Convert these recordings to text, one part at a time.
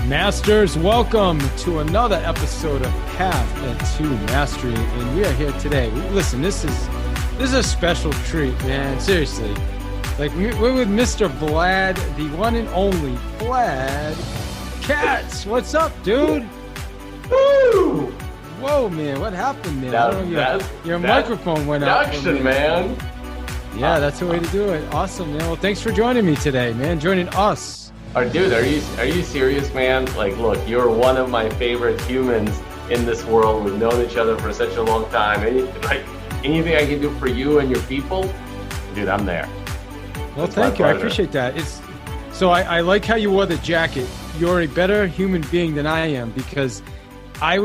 Masters, welcome to another episode of Path to Mastery, and we are here today. Listen, this is a special treat, man. Seriously, like we're with Mr. Vlad, the one and only Vlad Katz. What's up, dude? Woo! Whoa, man, what happened there? Your microphone went out. Production, man. Yeah, that's the way to do it. Awesome, man. Well, thanks for joining me today, man. Joining us. Dude, are you serious, man? Like, look, you're one of my favorite humans in this world. We've known each other for such a long time. Anything I can do for you and your people, dude, I'm there. Well, thank you. I appreciate that. I like how you wore the jacket. You're a better human being than I am, because I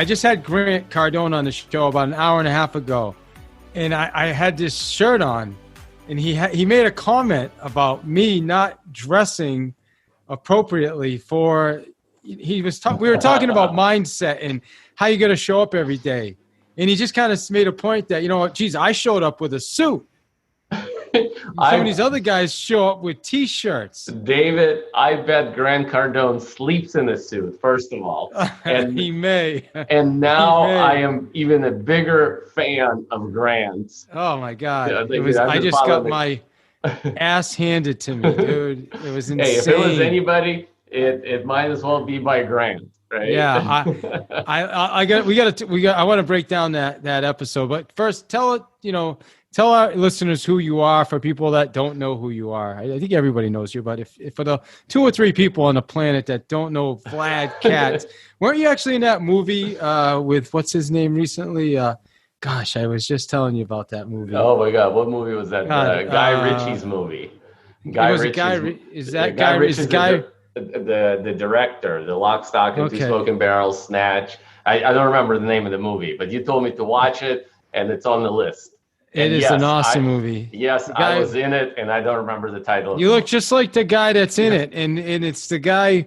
just had Grant Cardone on the show about an hour and a half ago, and I had this shirt on. And he made a comment about me not dressing appropriately for. We were talking about mindset and how you got to show up every day, and he just kind of made a point that, you know what, geez, I showed up with a suit. Some of these other guys show up with T-shirts. David, I bet Grant Cardone sleeps in a suit, first of all. And he may. And now I am even a bigger fan of Grant's. Oh, my God. I just got my ass handed to me, dude. It was insane. Hey, if it was anybody, it might as well be by Grant, right? Yeah. I want to break down that episode. But first, tell our listeners who you are for people that don't know who you are. I think everybody knows you, but if for the 2 or 3 people on the planet that don't know Vlad Katz, weren't you actually in that movie with what's his name recently? Gosh, I was just telling you about that movie. Oh my God, what movie was that? Guy Ritchie's movie. Guy Ritchie, the director, the Lock, Stock, and Two Smoking Barrels, Snatch. I don't remember the name of the movie, but you told me to watch it, and it's on the list. It is an awesome movie. Yes, I was in it, and I don't remember the title. You look just like the guy that's in it, and it's the guy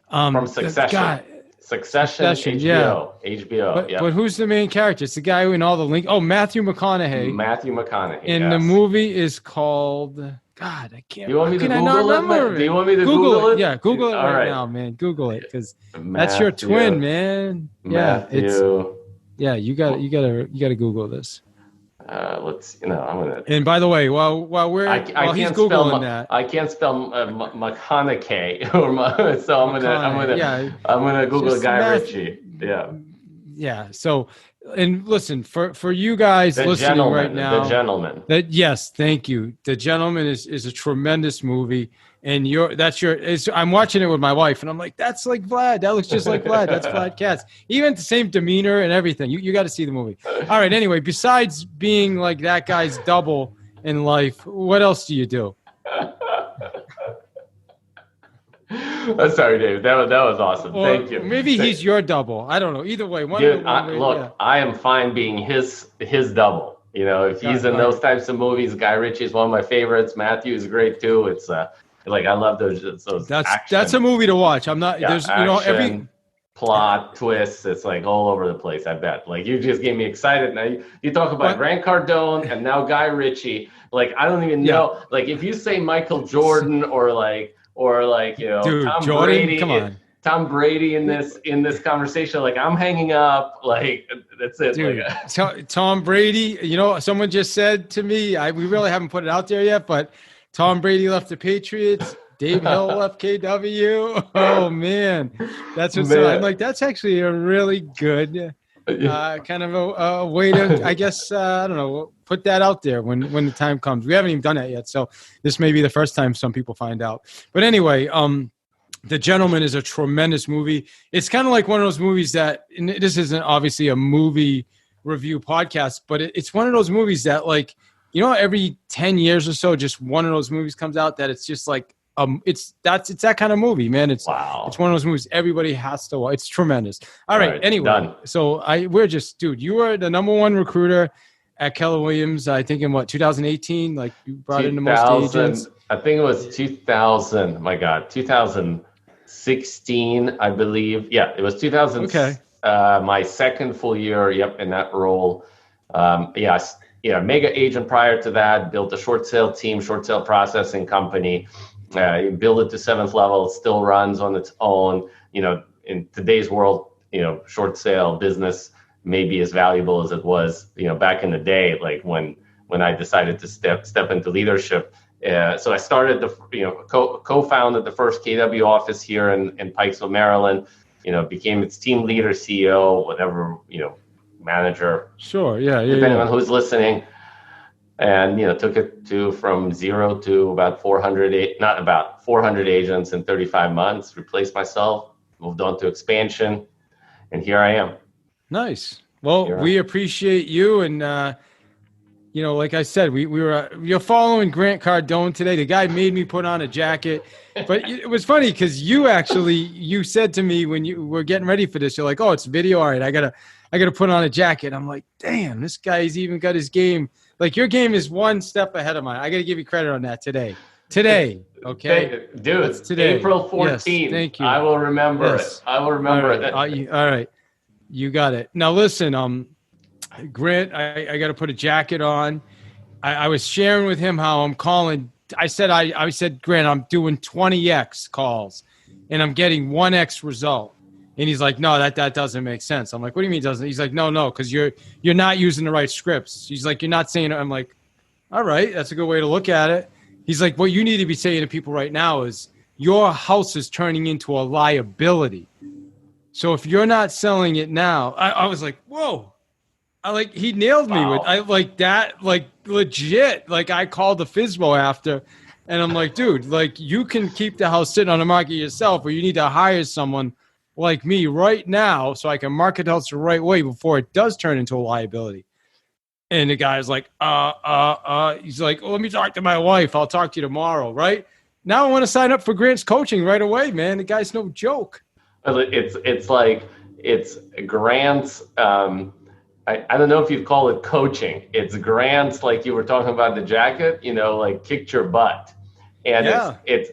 from Succession. Succession, HBO. But who's the main character? It's the guy in all the link. Oh, Matthew McConaughey. And the movie is called. God, I can't. Do you want me to Google it? Do you want me to Google it? Yeah, Google it right now, man. Google it, because that's your twin, man. Yeah, you gotta Google this. I'm gonna. And by the way, while he's googling that, I can't spell McConaughey, so I'm gonna Google Guy Ritchie. Yeah. Yeah. So, and listen, for you guys listening right now, The Gentleman. Yes, thank you. The Gentleman is a tremendous movie. And I'm watching it with my wife, and I'm like, that's like Vlad. That looks just like Vlad. That's Vlad Katz. Even the same demeanor and everything. You got to see the movie. All right. Anyway, besides being like that guy's double in life, what else do you do? Sorry, Dave. That was awesome. Thank you. Maybe he's your double. I don't know. Either way. I am fine being his double. You know, if he's in those types of movies, Guy Ritchie is one of my favorites. Matthew is great too. It's I love those. That's a movie to watch. I'm not. There's every plot twists. It's like all over the place. I bet. Like, you just get me excited. Now you talk about Grant Cardone and now Guy Ritchie. Like, I don't even know. Like, if you say Michael Jordan or dude, Tom Jordan, Brady. Come on. Tom Brady in this conversation, like, I'm hanging up. Like, that's it. Dude, Tom Brady. Someone just said to me, we really haven't put it out there yet, but Tom Brady left the Patriots. Dave Hill left KW. Oh man, that's what's up. I'm like, that's actually a really good kind of a way to, I guess, I don't know, put that out there when the time comes. We haven't even done that yet, so this may be the first time some people find out. But anyway, The Gentleman is a tremendous movie. It's kind of like one of those movies that, and this isn't obviously a movie review podcast, but it's one of those movies that, like, every 10 years or so, just one of those movies comes out that it's just like, it's that kind of movie, man. It's one of those movies everybody has to watch. It's tremendous. All right. Anyway, done. So you were the number one recruiter at Keller Williams, I think in 2018, like you brought in the most agents. I think it was 2000. My God, 2016, I believe. Yeah, it was 2000. Okay. My second full year. Yep, in that role. Mega agent prior to that. Built a short sale team, short sale processing company. You build it to 7th level, it still runs on its own. In today's world, short sale business may be as valuable as it was, back in the day, like when I decided to step into leadership. So I started co-founded the first KW office here in Pikesville, Maryland. Became its team leader, CEO, whatever, manager. Sure, yeah. Depending on who's listening. And took it from 0 to about 400 agents in 35 months. Replaced myself, moved on to expansion, and here I am. Nice. Well, we appreciate you, and like I said, you're following Grant Cardone today. The guy made me put on a jacket, but it was funny because you said to me when you were getting ready for this, you're like, "Oh, it's video, all right. I gotta put on a jacket." I'm like, "Damn, this guy's even got his game." Like your game is one step ahead of mine. I got to give you credit on that today. Okay, dude. Today. April 14th. Yes, thank you. I will remember it. I will remember it. All right, you got it. Now listen, Grant, I got to put a jacket on. I was sharing with him how I'm calling. I said, Grant, I'm doing 20x calls, and I'm getting 1x result. And he's like, no, that doesn't make sense. I'm like, what do you mean doesn't? He's like, no, because you're not using the right scripts. He's like, you're not saying it. I'm like, all right, that's a good way to look at it. He's like, what you need to be saying to people right now is your house is turning into a liability. So if you're not selling it now, I was like, whoa. He nailed me with that, legit. I called the FSBO after, and I'm like, dude, you can keep the house sitting on the market yourself, or you need to hire someone like me right now so I can market the house the right way before it does turn into a liability. And the guy's like, he's like, let me talk to my wife. I'll talk to you tomorrow, right? Now I want to sign up for Grant's coaching right away, man. The guy's no joke. It's Grant's, I don't know if you'd call it coaching. It's Grant's, like you were talking about the jacket, kicked your butt. And it's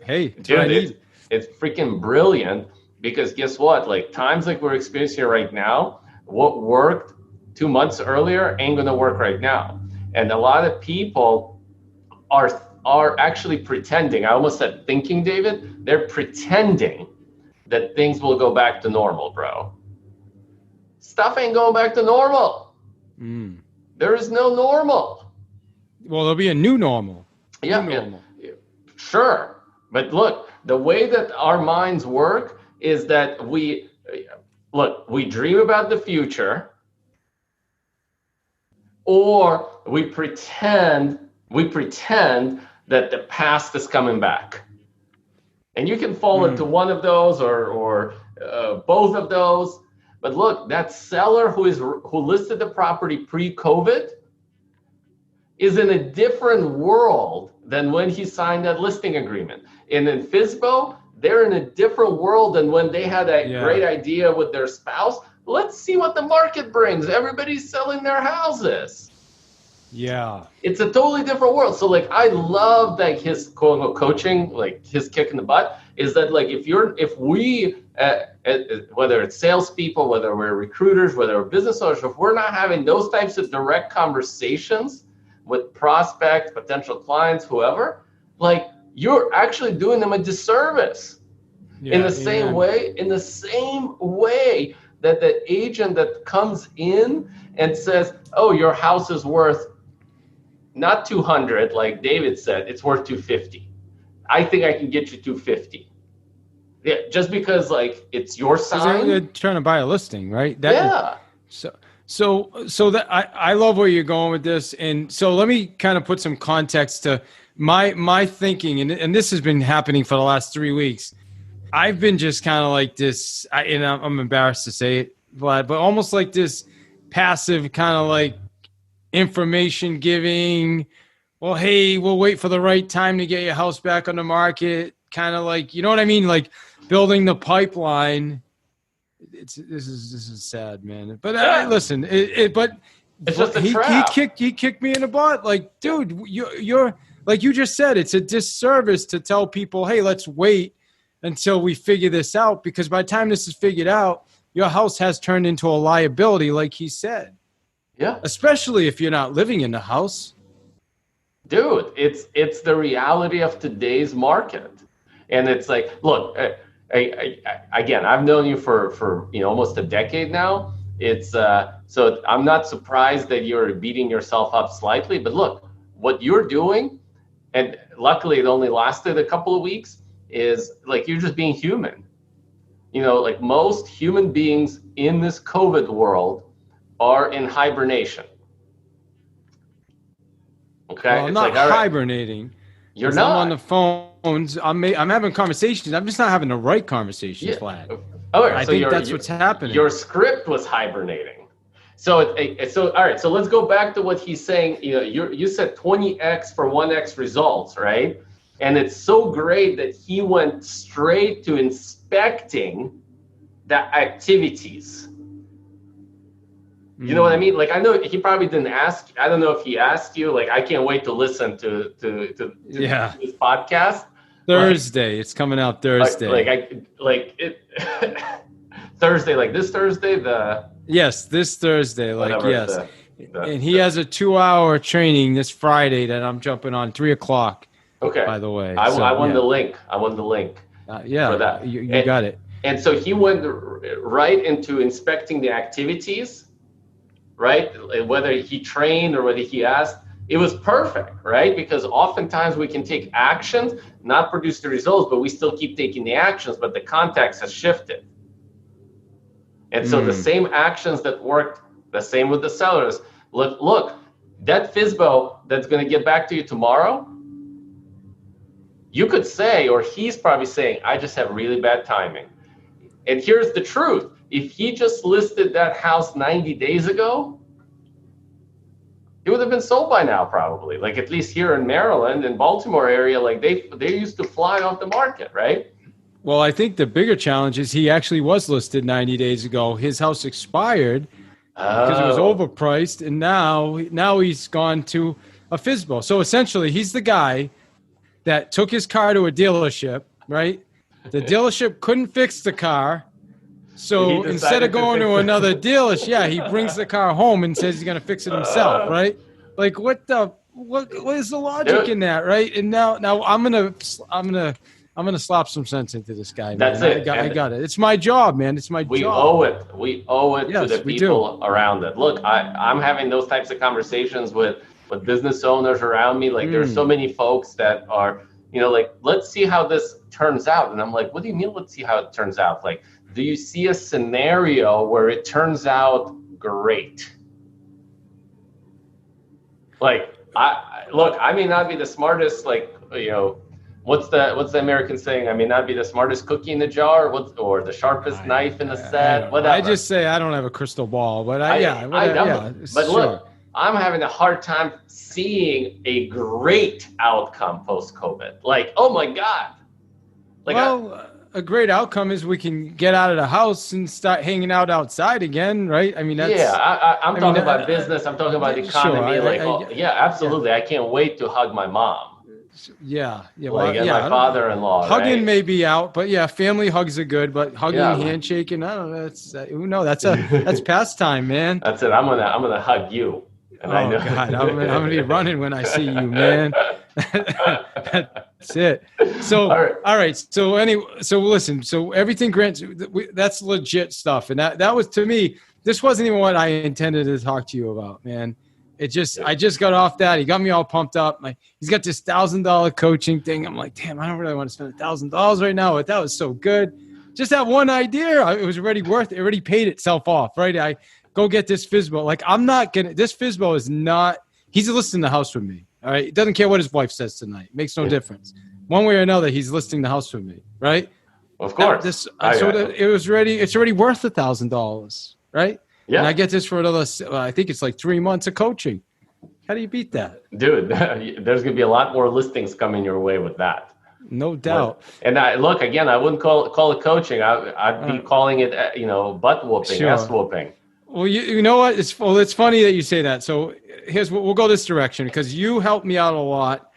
freaking brilliant. Because guess what? Times like we're experiencing right now, what worked 2 months earlier ain't gonna work right now. And a lot of people are actually pretending. I almost said thinking, David. They're pretending that things will go back to normal, bro. Stuff ain't going back to normal. There is no normal. Well, there'll be a new normal. Yeah. Sure. But look, the way that our minds work is that we dream about the future, or we pretend that the past is coming back. And you can fall into one of those or both of those. But look, that seller who listed the property pre-COVID is in a different world than when he signed that listing agreement. And in FSBO, they're in a different world than when they had a great idea with their spouse. Let's see what the market brings. Everybody's selling their houses. Yeah. It's a totally different world. So I love his quote unquote coaching, his kick in the butt is that if we, whether it's salespeople, whether we're recruiters, whether we're business owners, if we're not having those types of direct conversations with prospects, potential clients, whoever, you're actually doing them a disservice. In the same way that the agent that comes in and says, oh, your house is worth not 200, like David said, it's worth 250. I think I can get you 250. Yeah, just because it's your sign. They're trying to buy a listing, right? So that I love where you're going with this. And so let me kind of put some context to my thinking, and this has been happening for the last 3 weeks. I've been just kind of like this, and I'm embarrassed to say it, Vlad, but almost like this passive kind of information giving. Well, hey, we'll wait for the right time to get your house back on the market. Kind of you know what I mean? Building the pipeline. This is sad, man. But listen, but it's just a trap. He kicked me in the butt. Dude, you're like you just said, it's a disservice to tell people, hey, let's wait until we figure this out, because by the time this is figured out, your house has turned into a liability, like he said. Yeah. Especially if you're not living in the house. Dude, it's the reality of today's market. And it's like, look, again, I've known you for almost a decade now. It's so I'm not surprised that you're beating yourself up slightly. But look, what you're doing, and luckily it only lasted a couple of weeks, is like you're just being human. Like most human beings in this COVID world are in hibernation. Okay, well, I'm not hibernating. You're not. I'm on the phones. I'm having conversations. I'm just not having the right conversations, Vlad. All right, I think that's what's happening. Your script was hibernating. So all right. So let's go back to what he's saying. You said 20x for 1x results, right? And it's so great that he went straight to inspecting the activities. You know what I mean? Like, I know he probably didn't ask. I don't know if he asked you. Like, I can't wait to listen to this podcast. Thursday, it's coming out Thursday. Thursday, like this Thursday. Yes, this Thursday. Like yes, and he has a 2-hour training this Friday that I'm jumping on 3:00. Okay. By the way, I won the link. For that. You got it. And so he went right into inspecting the activities. Right? Whether he trained or whether he asked, it was perfect, right? Because oftentimes we can take actions, not produce the results, but we still keep taking the actions, but the context has shifted. And so the same actions that worked, the same with the sellers. Look, that FSBO that's going to get back to you tomorrow, you could say, or he's probably saying, I just have really bad timing. And here's the truth. If he just listed that house 90 days ago, it would have been sold by now, probably. Like, at least here in Maryland and Baltimore area, like they used to fly off the market, right? Well, I think the bigger challenge is he actually was listed 90 days ago. His house expired because it was overpriced, and now he's gone to a FSBO. So essentially, he's the guy that took his car to a dealership, right? The dealership couldn't fix the car. So instead of going to another dealership, he brings the car home and says he's going to fix it himself, right? Like what is the logic in that, right? And now I'm gonna slap some sense into this guy. That's man. it. I got it. It's my job, man. It's my job. We owe it to the people around it. Look, I'm having those types of conversations with business owners around me. Like there's so many folks that are, like, let's see how this turns out. And I'm like, what do you mean? Let's see how it turns out. Like, do you see a scenario where it turns out great? Like, I may not be the smartest, like, what's the American saying? I may not be the smartest cookie in the jar, or the sharpest knife in the set, whatever. I just say I don't have a crystal ball, but but look, I'm having a hard time seeing a great outcome post-COVID. Like, oh my God. Like, a great outcome is we can get out of the house and start hanging out outside again, right? I mean, that's... Yeah, I'm talking about business. I'm talking about economy. Yeah, absolutely. Yeah. I can't wait to hug my mom. Yeah. My father-in-law. Hugging may be out, but family hugs are good. But hugging, handshaking, I don't know. That's who knows? That's pastime, man. That's it. I'm gonna hug you. And I know. God, I'm gonna be running when I see you, man. That's it. So all right. So anyway, listen. So everything grants. That's legit stuff, and that was, to me, this wasn't even what I intended to talk to you about, man. I just got off that. He got me all pumped up. He's got this $1,000 coaching thing. I'm like, damn, I don't really want to spend $1,000 right now, but that was so good. Just that one idea, it was already worth it. It already paid itself off, right? I go get this FSBO. Like, this FSBO is not, he's listing the house with me. All right. It doesn't care what his wife says tonight. It makes no difference. One way or another, he's listing the house with me. Right. Of course. It's already worth $1,000. Right. Yeah. And I get this for another, I think it's like 3 months of coaching. How do you beat that? Dude, there's going to be a lot more listings coming your way with that. No doubt. And I wouldn't call it coaching. I'd be calling it, butt whooping, ass whooping. Well, you know what? It's funny that you say that. So we'll go this direction, because you helped me out a lot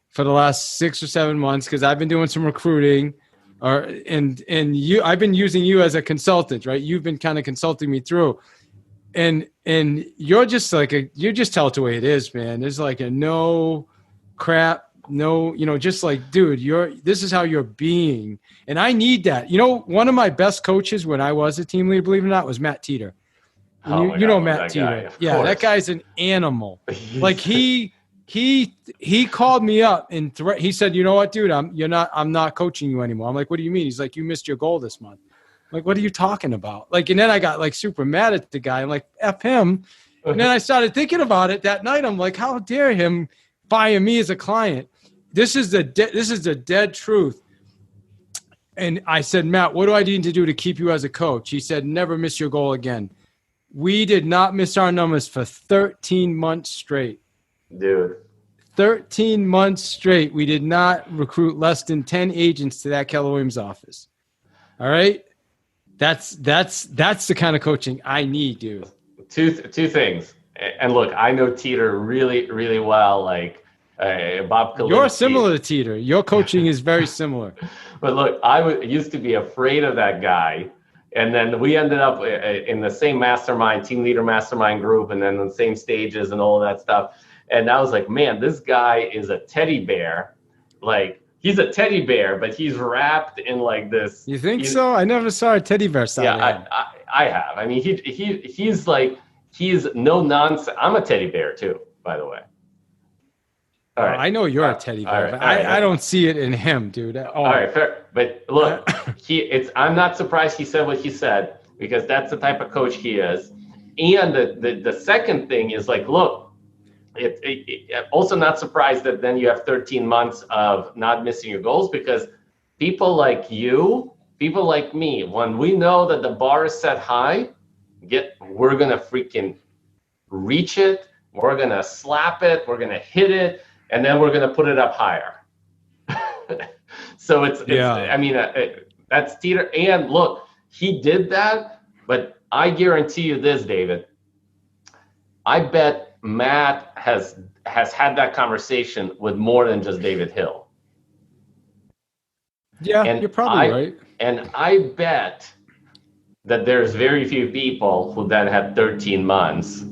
for the last 6 or 7 months, because I've been doing some recruiting, and I've been using you as a consultant, right? You've been kind of consulting me through, and you're just you just tell it the way it is, man. There's like a no crap no, just like, dude, this is how you're being. And I need that. One of my best coaches when I was a team leader, believe it or not, was Matt Teeter. And Oh my you God, know Matt that Teeter. guy, of Yeah, course. that guy's an animal. Like he called me up and he said, "You know what, dude? I'm not coaching you anymore." I'm like, "What do you mean?" He's like, "You missed your goal this month." I'm like, what are you talking about? Like, and then I got like super mad at the guy. I'm like, F him. And then I started thinking about it that night. I'm like, how dare him fire me as a client? This is the dead truth. And I said, Matt, what do I need to do to keep you as a coach? He said, never miss your goal again. We did not miss our numbers for 13 months straight. Dude. 13 months straight. We did not recruit less than 10 agents to that Keller Williams office. All right. That's the kind of coaching I need, dude. Two things. And look, I know Teeter really, really well. Like Bob Kalinske. You're similar to Teeter. Your coaching is very similar. But look, I used to be afraid of that guy. And then we ended up in the same mastermind, team leader mastermind group, and then the same stages and all of that stuff. And I was like, man, this guy is a teddy bear. Like, he's a teddy bear, but he's wrapped in like this. You think so? I never saw a teddy bear side. Yeah, I have. I mean, he's no nonsense. I'm a teddy bear too, by the way. All right. I know you're a teddy bear, but I don't see it in him, dude. All right, fair. But look, I'm not surprised he said what he said, because that's the type of coach he is. And the second thing is like, look, it also not surprised that then you have 13 months of not missing your goals, because people like you, people like me, when we know that the bar is set high, we're gonna freaking reach it, we're gonna slap it, we're gonna hit it, and then we're gonna put it up higher. So it's I mean, that's Teeter. And look, he did that, but I guarantee you this, David, I bet Matt has had that conversation with more than just David Hill. Yeah, and you're probably right. And I bet that there's very few people who then had 13 months.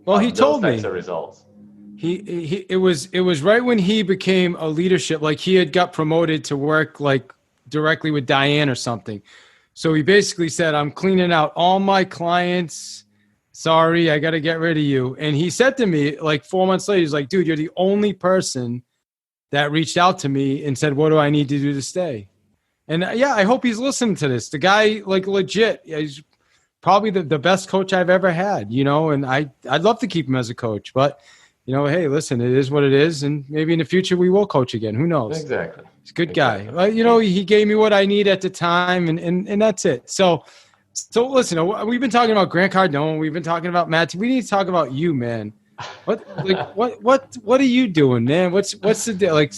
Well, he told me those types of results. It was right when he became a leadership, like he had got promoted to work like directly with Diane or something. So he basically said, I'm cleaning out all my clients. Sorry, I got to get rid of you. And he said to me like 4 months later, he's like, dude, you're the only person that reached out to me and said, what do I need to do to stay? And yeah, I hope he's listening to this. The guy, like legit, he's probably the best coach I've ever had, and I'd love to keep him as a coach, but hey, listen, it is what it is. And maybe in the future we will coach again. Who knows? Exactly. He's a good guy. He gave me what I need at the time and that's it. So listen, we've been talking about Grant Cardone. We've been talking about Matt. We need to talk about you, man. What are you doing, man? What's the deal? Like,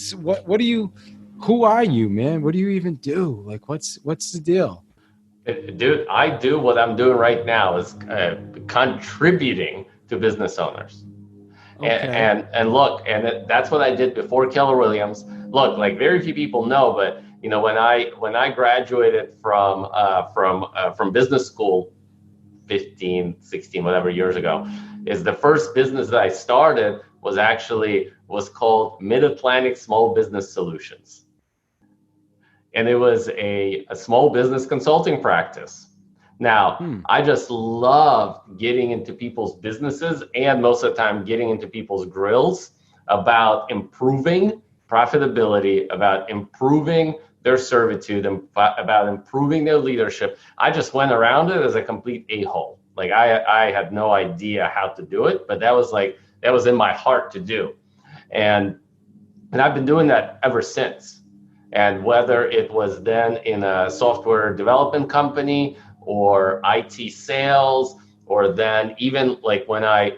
who are you, man? What do you even do? Like, what's the deal? Dude, I do what I'm doing right now is contributing to business owners. Okay. And look, and that's what I did before Keller Williams. Look, like very few people know, but when I graduated from business school 15, 16, whatever years ago, is the first business that I started was called Mid-Atlantic Small Business Solutions. And it was a small business consulting practice. Now, I just love getting into people's businesses and most of the time getting into people's grills about improving profitability, about improving their servitude, and about improving their leadership. I just went around it as a complete a-hole. Like I had no idea how to do it, but that was in my heart to do. And I've been doing that ever since. And whether it was then in a software development company or IT sales, or then even like when I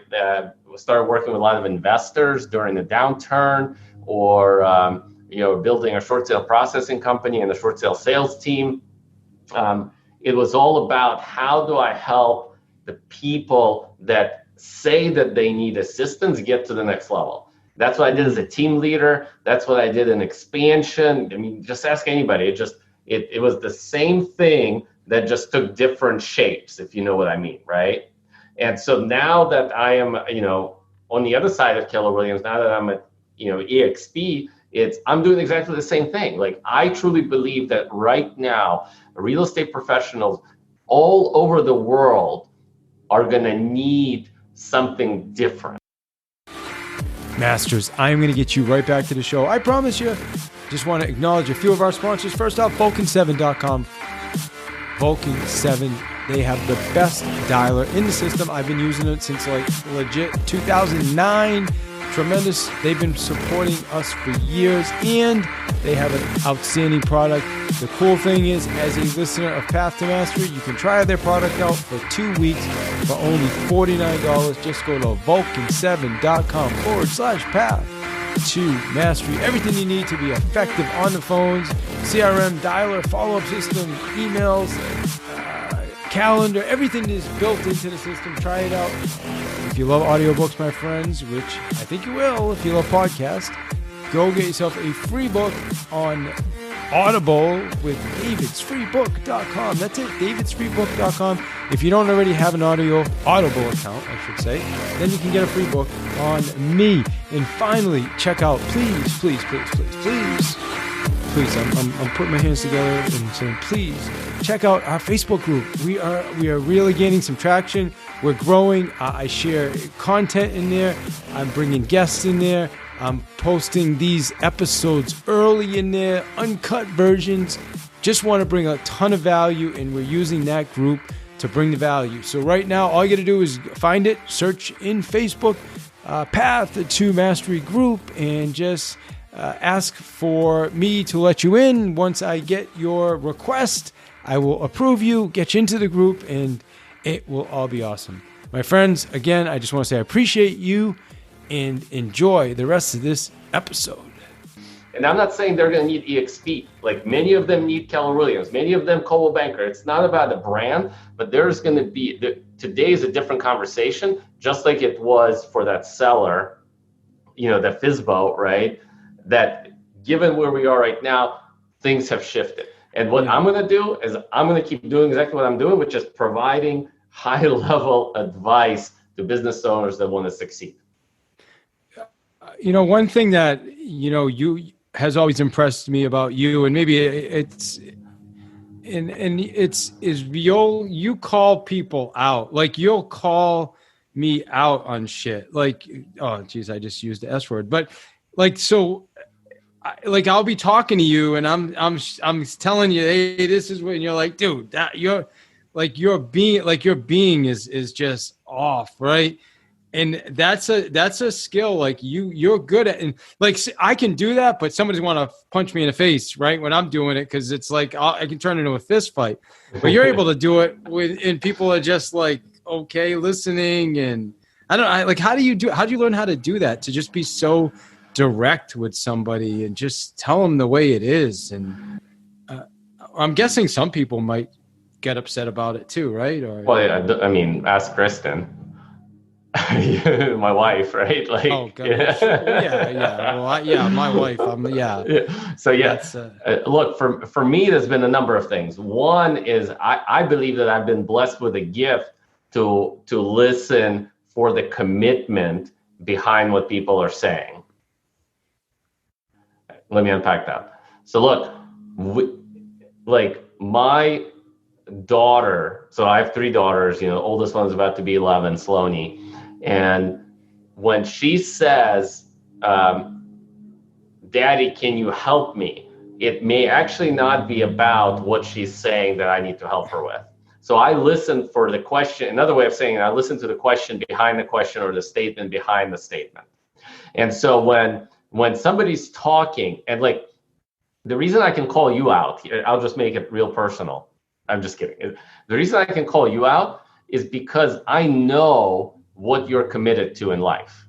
started working with a lot of investors during the downturn, or building a short sale processing company and a short sale sales team, it was all about how do I help the people that say that they need assistance get to the next level. That's what I did as a team leader. That's what I did in expansion. I mean, just ask anybody. It was the same thing that just took different shapes, if you know what I mean, right? And so now that I am, on the other side of Keller Williams, now that I'm EXP, I'm doing exactly the same thing. Like, I truly believe that right now, real estate professionals all over the world are going to need something different. Masters, I'm going to get you right back to the show. I promise you. Just want to acknowledge a few of our sponsors. First off, Vulcan7.com. Vulcan7, they have the best dialer in the system. I've been using it since like legit 2009. Tremendous. They've been supporting us for years, and they have an outstanding product. The cool thing is, as a listener of Path to Mastery, you can try their product out for 2 weeks for only $49. Just go to vulcan7.com/path to mastery. Everything you need to be effective on the phones, CRM, dialer, follow-up system, emails, calendar, everything is built into the system. Try it out. If you love audiobooks, my friends, which I think you will if you love podcasts, go get yourself a free book on Audible with davidsfreebook.com. That's it, davidsfreebook.com. If you don't already have an Audible account, I should say, then you can get a free book on me. And finally, check out, please, I'm putting my hands together and saying, please check out our Facebook group. We are really gaining some traction. We're growing. I share content in there. I'm bringing guests in there. I'm posting these episodes early in there, uncut versions. Just want to bring a ton of value, and we're using that group to bring the value. So right now, all you got to do is find it, search in Facebook, Path to Mastery group, and just ask for me to let you in. Once I get your request, I will approve you, get you into the group, and it will all be awesome. My friends, again, I just want to say I appreciate you, and enjoy the rest of this episode. And I'm not saying they're going to need EXP. Like, many of them need Keller Williams, many of them Coldwell Banker. It's not about the brand, but there's going to be, today is a different conversation, just like it was for that seller, the FSBO, right? That given where we are right now, things have shifted. And what I'm going to do is I'm going to keep doing exactly what I'm doing, which is providing high-level advice to business owners that want to succeed. One thing that, you has always impressed me about you, and maybe you call people out. Like, you'll call me out on shit. Like, oh geez, I just used the S word. But I'll be talking to you, and I'm telling you, hey, this is what, and you're like, dude, that your being is just off, right? And that's a skill. Like, you're good at, and like, I can do that, but somebody's want to punch me in the face, right, when I'm doing it, because it's like I can turn into a fist fight. But you're able to do it and people are just like, okay, listening. And how do you learn how to do that, to just be so direct with somebody and just tell them the way it is? And I'm guessing some people might get upset about it too, right? Or, well, I mean, ask Kristen. My wife, right? Like, oh God. My wife. So look, for me, there's been a number of things. One is I believe that I've been blessed with a gift to listen for the commitment behind what people are saying. Let me unpack that. So look, my daughter, so I have 3 daughters, the oldest one's about to be 11, Sloane. And when she says, Daddy, can you help me? It may actually not be about what she's saying that I need to help her with. So I listen for the question. Another way of saying it, I listen to the question behind the question, or the statement behind the statement. And so when somebody's talking, and like, the reason I can call you out, I'll just make it real personal. I'm just kidding. The reason I can call you out is because I know what you're committed to in life.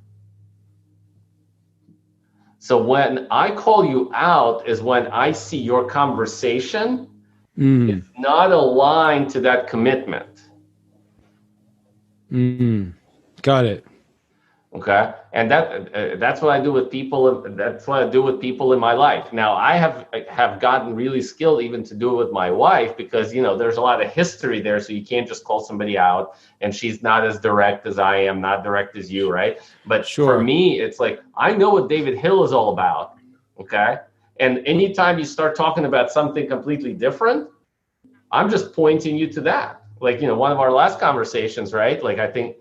So when I call you out is when I see your conversation is not aligned to that commitment. Got it. Okay. And that's what I do with people. That's what I do with people in my life. Now I have gotten really skilled even to do it with my wife, because, there's a lot of history there. So you can't just call somebody out, and she's not as direct as I am, not direct as you. Right. But Sure. For me, it's like, I know what David Hill is all about. Okay. And anytime you start talking about something completely different, I'm just pointing you to that. Like, one of our last conversations, right? Like, I think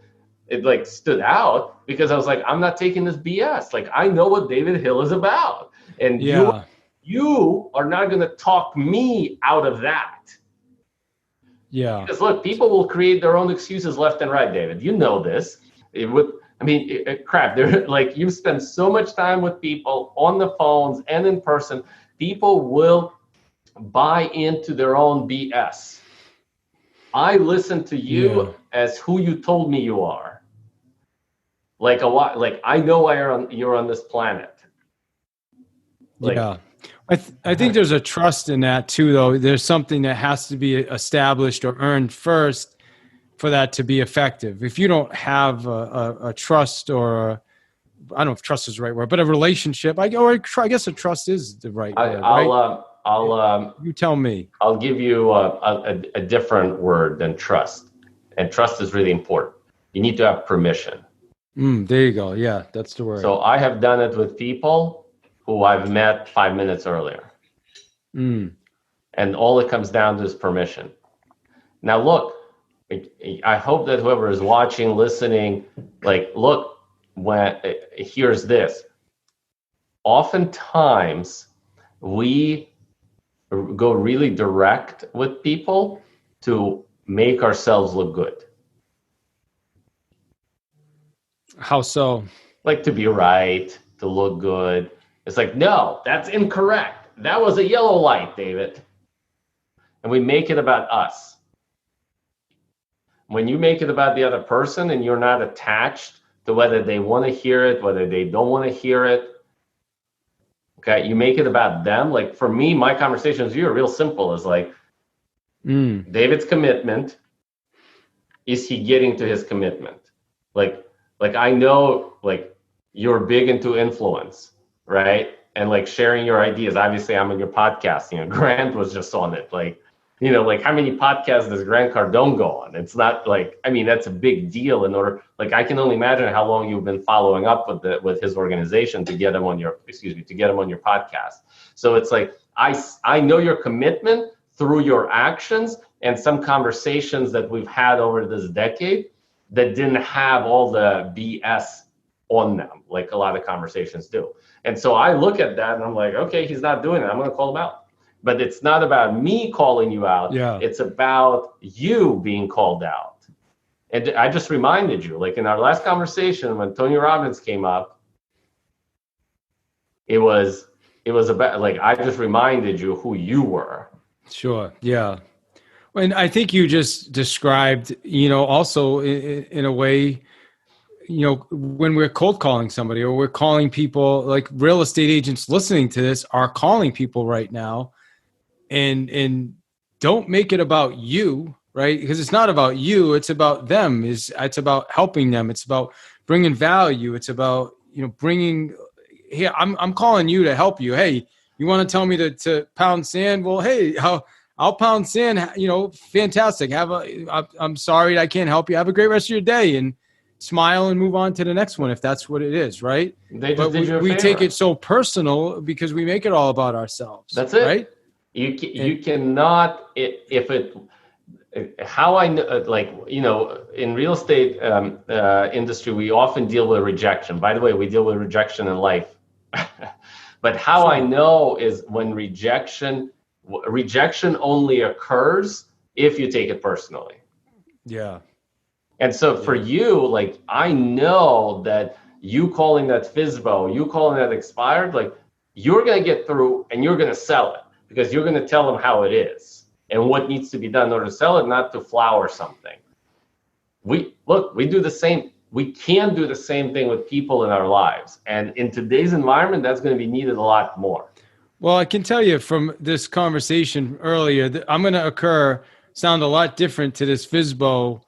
it like stood out because I was like, I'm not taking this BS. Like, I know what David Hill is about. And you are not going to talk me out of that. Yeah. Because look, people will create their own excuses left and right, David. You know this. Crap, they're like, you've spent so much time with people on the phones and in person. People will buy into their own BS. I listen to you as who you told me you are. Like I know why you're on this planet. I think there's a trust in that too, though. There's something that has to be established or earned first for that to be effective. If you don't have a trust, or I don't know if trust is the right word, but a relationship, I guess a trust is the right word, right? You tell me. I'll give you a different word than trust. And trust is really important. You need to have permission. There you go. Yeah, that's the word. So I have done it with people who I've met 5 minutes earlier. And all it comes down to is permission. Now, look, I hope that whoever is watching, listening, here's this. Oftentimes, we go really direct with people to make ourselves look good. How so? Like to be right, to look good. It's like, no, that's incorrect. That was a yellow light, David. And we make it about us. When you make it about the other person and you're not attached to whether they want to hear it, whether they don't want to hear it, okay, you make it about them. Like for me, my conversations with you are real simple. It's like, David's commitment, is he getting to his commitment? Like I know, like you're big into influence, right? And like sharing your ideas. Obviously, I'm on your podcast. Grant was just on it. Like how many podcasts does Grant Cardone go on? It's not like, that's a big deal in order. Like I can only imagine how long you've been following up with his organization to get him on your podcast. So it's like I know your commitment through your actions and some conversations that we've had over this decade that didn't have all the BS on them, like a lot of conversations do. And so I look at that and I'm like, okay, he's not doing it. I'm going to call him out. But it's not about me calling you out. Yeah. It's about you being called out. And I just reminded you, like in our last conversation, when Tony Robbins came up, it was about, like, I just reminded you who you were. Sure. Yeah. And I think you just described, also in a way, when we're cold calling somebody or we're calling people, like real estate agents listening to this are calling people right now, and don't make it about you, right? Because it's not about you. It's about them. It's about helping them. It's about bringing value. It's about, bringing, hey, I'm calling you to help you. Hey, you want to tell me to pound sand? Well, hey, I'll pound sand, fantastic. I'm sorry I can't help you. Have a great rest of your day and smile and move on to the next one if that's what it is, right? But we take it so personal because we make it all about ourselves. That's it. Right? You cannot, how I know, in real estate industry, we often deal with rejection. By the way, we deal with rejection in life. But how I know is when rejection only occurs if you take it personally. Yeah. And so for you, like, I know that you calling that FSBO, you calling that expired, like, you're going to get through and you're going to sell it because you're going to tell them how it is and what needs to be done in order to sell it, not to flower something. We do the same. We can do the same thing with people in our lives. And in today's environment, that's going to be needed a lot more. Well, I can tell you from this conversation earlier that I'm going to sound a lot different to this FSBO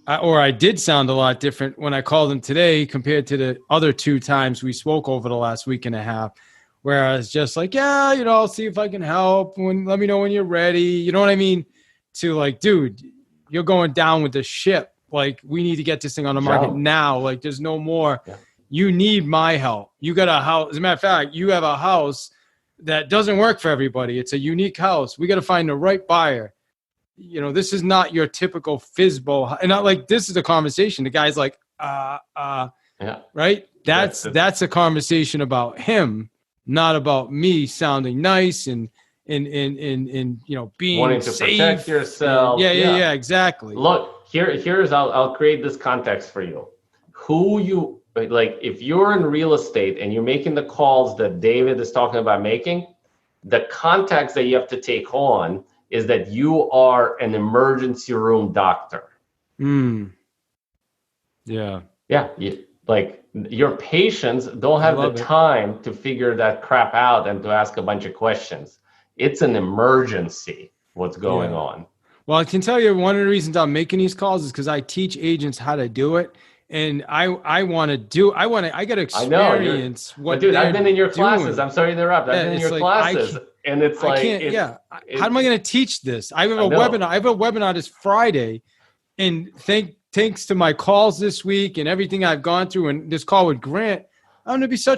I did sound a lot different when I called him today compared to the other 2 times we spoke over the last week and a half, where I was just like, yeah, I'll see if I can help. Let me know when you're ready. You know what I mean? To like, dude, you're going down with the ship. Like, we need to get this thing on the market now. Like, there's no more. Yeah. You need my help. You got a house. As a matter of fact, you have a house that doesn't work for everybody. It's a unique house. We got to find the right buyer. This is not your typical FISBO. And not like, this is a conversation. The guy's like, yeah. Right? That's a conversation about him, not about me sounding nice and being wanting to safe. Protect yourself. Yeah, exactly. Look, here's I'll create this context for you. If you're in real estate and you're making the calls that David is talking about making, the context that you have to take on is that you are an emergency room doctor. Yeah. Yeah. Your patients don't have the time to figure that crap out and to ask a bunch of questions. It's an emergency, what's going on. Well, I can tell you one of the reasons I'm making these calls is because I teach agents how to do it. And I got to experience what dude, I've been in your classes. I'm sorry to interrupt. I've been in your classes. And it's like, how am I going to teach this? I have a webinar. I have a webinar this Friday, and thanks to my calls this week and everything I've gone through, and this call with Grant, I'm going to be so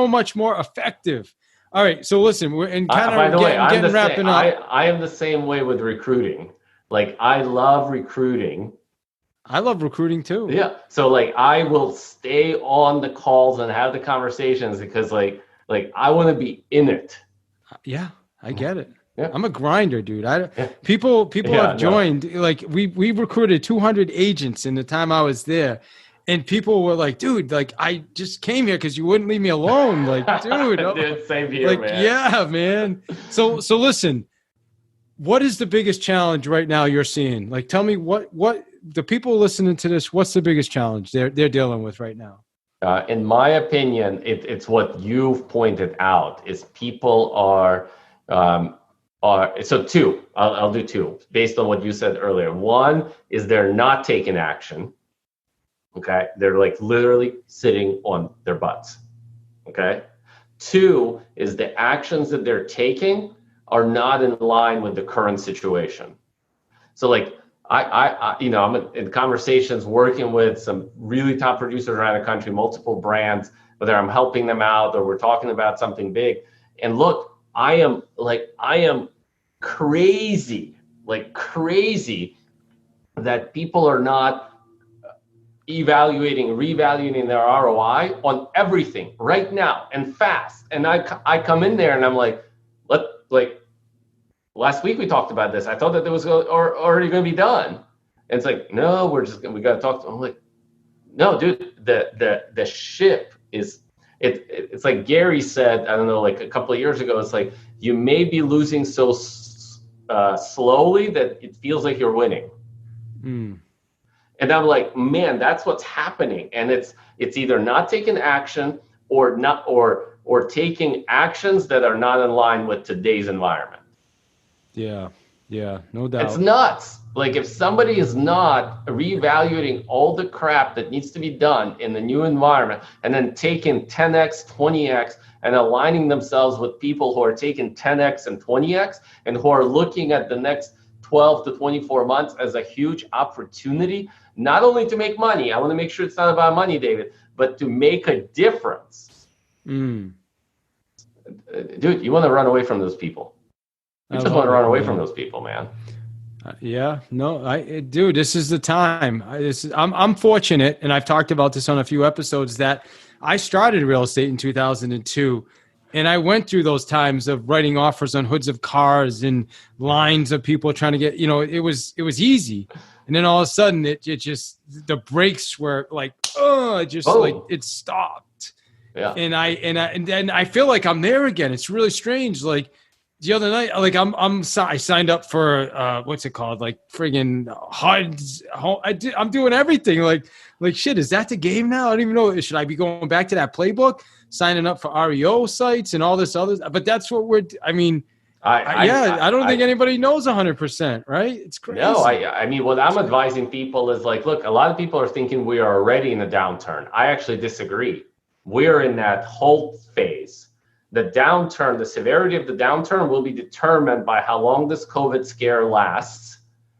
much more effective. All right, so listen, we're in kind of getting wrapping up. I am the same way with recruiting. Like, I love recruiting. I love recruiting too. Yeah, so I will stay on the calls and have the conversations because I want to be in it. Yeah, I get it. Yeah. I'm a grinder, dude. People have joined. Like, we recruited 200 agents in the time I was there, and people were like, "Dude, I just came here because you wouldn't leave me alone." Like, dude, dude, same here, man. Yeah, man. So listen, what is the biggest challenge right now you're seeing? Like, tell me what the people listening to this. What's the biggest challenge they're dealing with right now? In my opinion, it's what you've pointed out is people are so 2. I'll do 2 based on what you said earlier. 1 is they're not taking action. Okay, they're literally sitting on their butts. Okay. 2 is the actions that they're taking are not in line with the current situation. So I'm in conversations working with some really top producers around the country, multiple brands, whether I'm helping them out or we're talking about something big. And look, I am crazy that people are not reevaluating their ROI on everything right now and fast. And I come in there and I'm like, last week we talked about this. I thought that there was already going to be done. And it's like, no, we got to talk. I'm like, no, dude, the ship is, it's like Gary said, I don't know, a couple of years ago, it's like, you may be losing so slowly that it feels like you're winning. And I'm like, man, that's what's happening. And it's either not taking action or taking actions that are not in line with today's environment. Yeah, no doubt. It's nuts. If somebody is not reevaluating all the crap that needs to be done in the new environment and then taking 10x, 20x and aligning themselves with people who are taking 10x and 20x and who are looking at the next 12 to 24 months as a huge opportunity, not only to make money, I want to make sure it's not about money, David, but to make a difference. Dude, you want to run away from those people. You just want to run away from those people, man. Dude, this is the time. I'm fortunate, and I've talked about this on a few episodes, that I started real estate in 2002, and I went through those times of writing offers on hoods of cars and lines of people trying to get, it was easy. And then all of a sudden it just, the brakes were it stopped. Yeah. And then I feel like I'm there again. It's really strange. Like the other night, I signed up for what's it called? Like friggin' HUDs. I'm doing everything. Like shit. Is that the game now? I don't even know. Should I be going back to that playbook, signing up for REO sites and all this other? But that's what I don't think anybody knows 100%, right? It's crazy. No, I mean, what I'm advising people is like, look, a lot of people are thinking we are already in a downturn. I actually disagree. We're in that halt phase. The downturn, the severity of the downturn will be determined by how long this COVID scare lasts.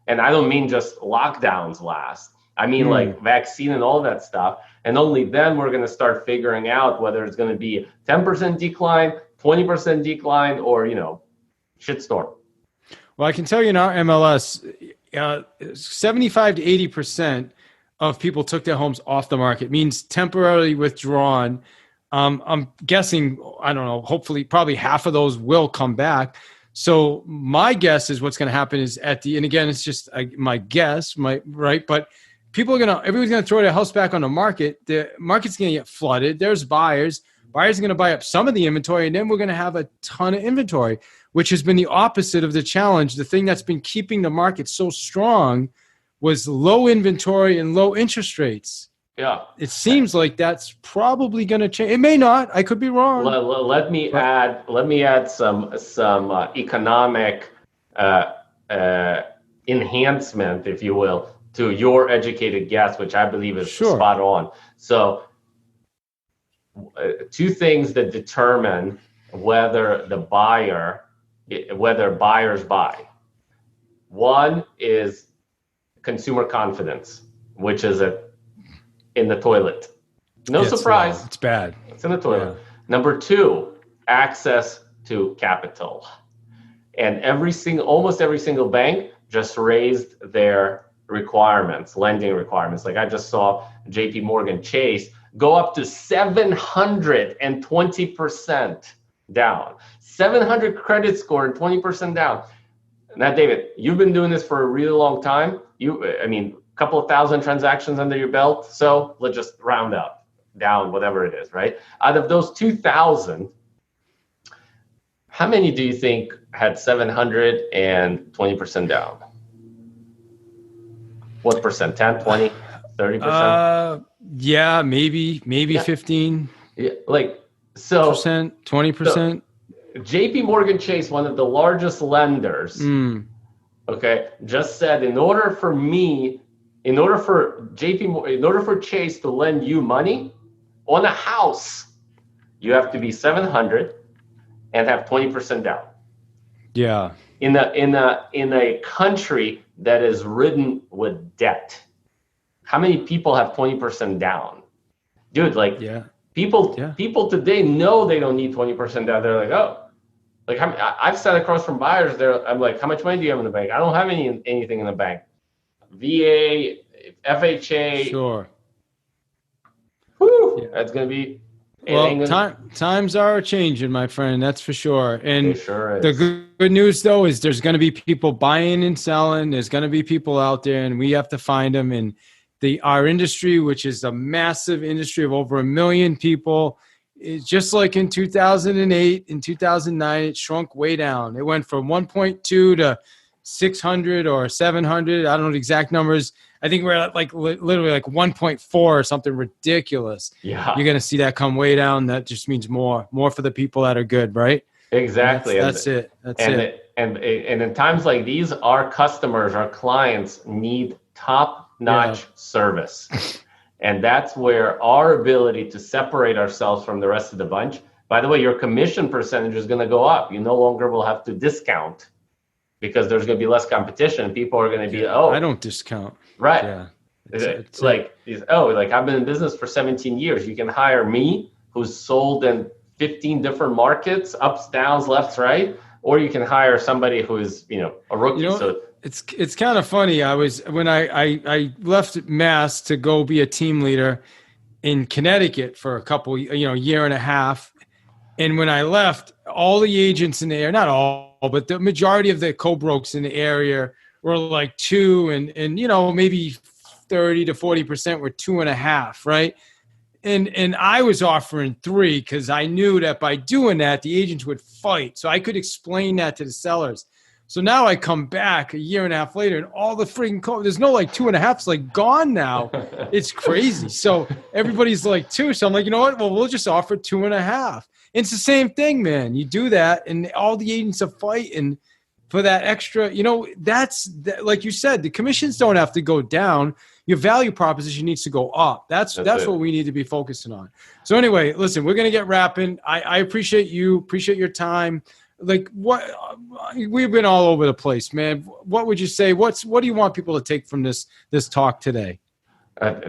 And I don't mean just lockdowns last. I mean like vaccine and all that stuff. And only then we're going to start figuring out whether it's going to be 10% decline, 20% decline, or, shitstorm. Well, I can tell you in our MLS, 75 to 80% of people took their homes off the market, means temporarily withdrawn. I'm guessing, I don't know, hopefully probably half of those will come back. So my guess is what's going to happen is and again, it's just my guess, right? But everyone's going to throw their house back on the market. The market's going to get flooded. There's buyers. Buyers are going to buy up some of the inventory, and then we're going to have a ton of inventory, which has been the opposite of the challenge. The thing that's been keeping the market so strong was low inventory and low interest rates. Yeah. It seems like that's probably going to change. It may not. I could be wrong. Let me add some economic enhancement, if you will, to your educated guess, which I believe is spot on. So two things that determine whether buyers buy. One is consumer confidence, which is in the toilet. No surprise. It's bad. It's in the toilet. Yeah. Number two, access to capital. And almost every single bank just raised their requirements, lending requirements. Like I just saw JP Morgan Chase go up to 720% down. 700 credit score and 20% down. Now, David, you've been doing this for a really long time. A couple of thousand transactions under your belt. So let's just round up, down, whatever it is, right? Out of those 2,000, how many do you think had 720% down? What percent? 10, 20, 30%? Yeah, maybe 15. Yeah, like so percent, 20%. JP Morgan Chase, one of the largest lenders, just said in order for Chase to lend you money on a house, you have to be 700 and have 20% down. Yeah. In a country that is ridden with debt, how many people have 20% down? Dude, people today know they don't need 20% down. They're like, oh, like I've sat across from buyers there. I'm like, how much money do you have in the bank? I don't have anything in the bank. VA, FHA. Sure. Whew, that's going to be. Well, times are changing, my friend. That's for sure. And sure is. The good news, though, is there's going to be people buying and selling. There's going to be people out there, and we have to find them. And our industry, which is a massive industry of over 1 million people, is just like in 2008, in 2009, it shrunk way down. It went from 1.2 to 600 or 700. I don't know the exact numbers. I think we're at literally 1.4 or something ridiculous. Yeah. You're going to see that come way down. That just means more for the people that are good, right? Exactly. That's it. And in times like these, our customers, our clients need top-notch service. And that's where our ability to separate ourselves from the rest of the bunch. By the way, your commission percentage is going to go up. You no longer will have to discount because there's going to be less competition. People are going to be, I don't discount. Right. Yeah. I've been in business for 17 years. You can hire me, who's sold in 15 different markets, ups, downs, lefts, right? Or you can hire somebody who is, a rookie. It's kind of funny. When I left Mass to go be a team leader in Connecticut for a couple, year and a half. And when I left, all the agents in the area, not all, but the majority of the co-brokes in the area were like 2 and maybe 30 to 40% were 2.5, right? And I was offering 3 because I knew that by doing that, the agents would fight. So I could explain that to the sellers. So now I come back a year and a half later and all the freaking there's no 2.5's gone now. It's crazy. So everybody's 2. So I'm like, you know what? Well, we'll just offer 2.5. It's the same thing, man. You do that, and all the agents are fighting for that extra. Like you said, the commissions don't have to go down. Your value proposition needs to go up. That's what we need to be focusing on. So anyway, listen, we're going to get wrapping. I appreciate you. Appreciate your time. Like we've been all over the place, man. What would you say? What do you want people to take from this talk today?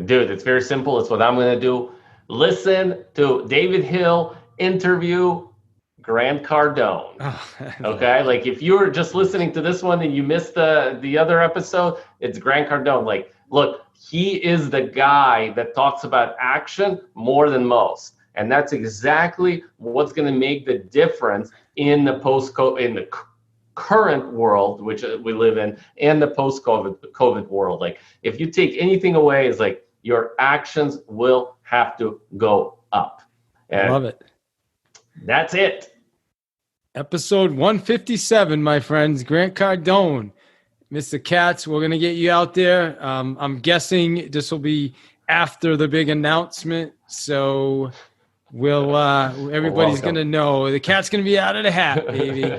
Dude, it's very simple. It's what I'm going to do. Listen to David Hill interview Grant Cardone. Okay, like if you're just listening to this one and you missed the other episode, it's Grant Cardone. Like, look, he is the guy that talks about action more than most, and that's exactly what's going to make the difference in the current world, which we live in, and the post-COVID world. Like, if you take anything away, it's like your actions will have to go up. And love it. That's it. Episode 157, my friends. Grant Cardone, Mr. Katz. We're gonna get you out there. I'm guessing this will be after the big announcement, so everybody's going to know the cat's going to be out of the hat, baby. All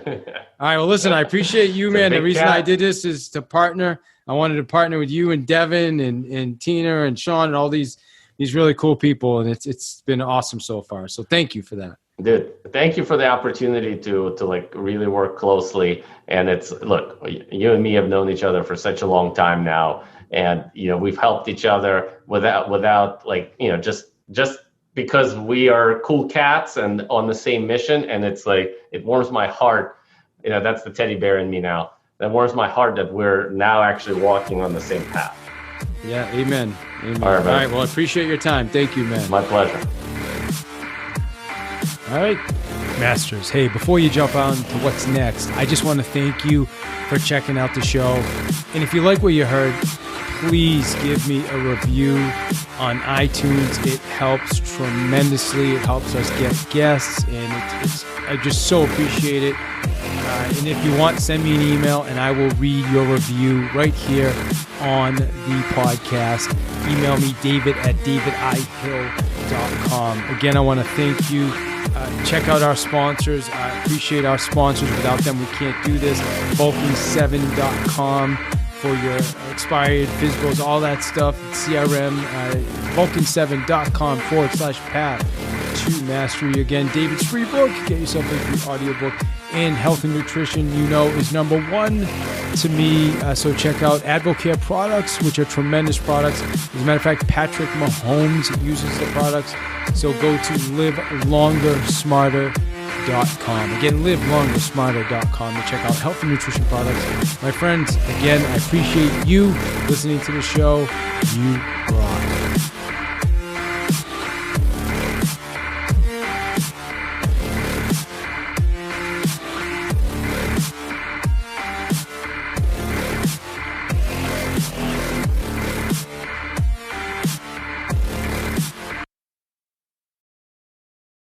right. Well, listen, I appreciate you, man. The reason I did this is to partner. I wanted to partner with you and Devin and Tina and Sean and all these really cool people. And it's been awesome so far. So thank you for that. Dude, thank you for the opportunity to like really work closely. And look, you and me have known each other for such a long time now. And, we've helped each other without like, just because we are cool cats and on the same mission. And it's like, it warms my heart. That's the teddy bear in me now. That warms my heart that we're now actually walking on the same path. Yeah. Amen. All right. Well, I appreciate your time. Thank you, man. My pleasure. All right, Masters. Hey, before you jump on to what's next, I just want to thank you for checking out the show. And if you like what you heard, please give me a review on iTunes. It helps tremendously. It helps us get guests, and I just so appreciate it. And if you want, send me an email, and I will read your review right here on the podcast. Email me, david@davidihill.com. Again, I want to thank you. Check out our sponsors. I appreciate our sponsors. Without them, we can't do this. Vulcan7.com for your expired physicals, all that stuff. CRM. Vulcan7.com/path to mastery. Again, David's free book. Get yourself a free audiobook. And health and nutrition, is number one to me. So check out Advocare products, which are tremendous products. As a matter of fact, Patrick Mahomes uses the products. So go to livelongersmarter.com. Again, livelongersmarter.com to check out health and nutrition products. My friends, again, I appreciate you listening to the show. You rock.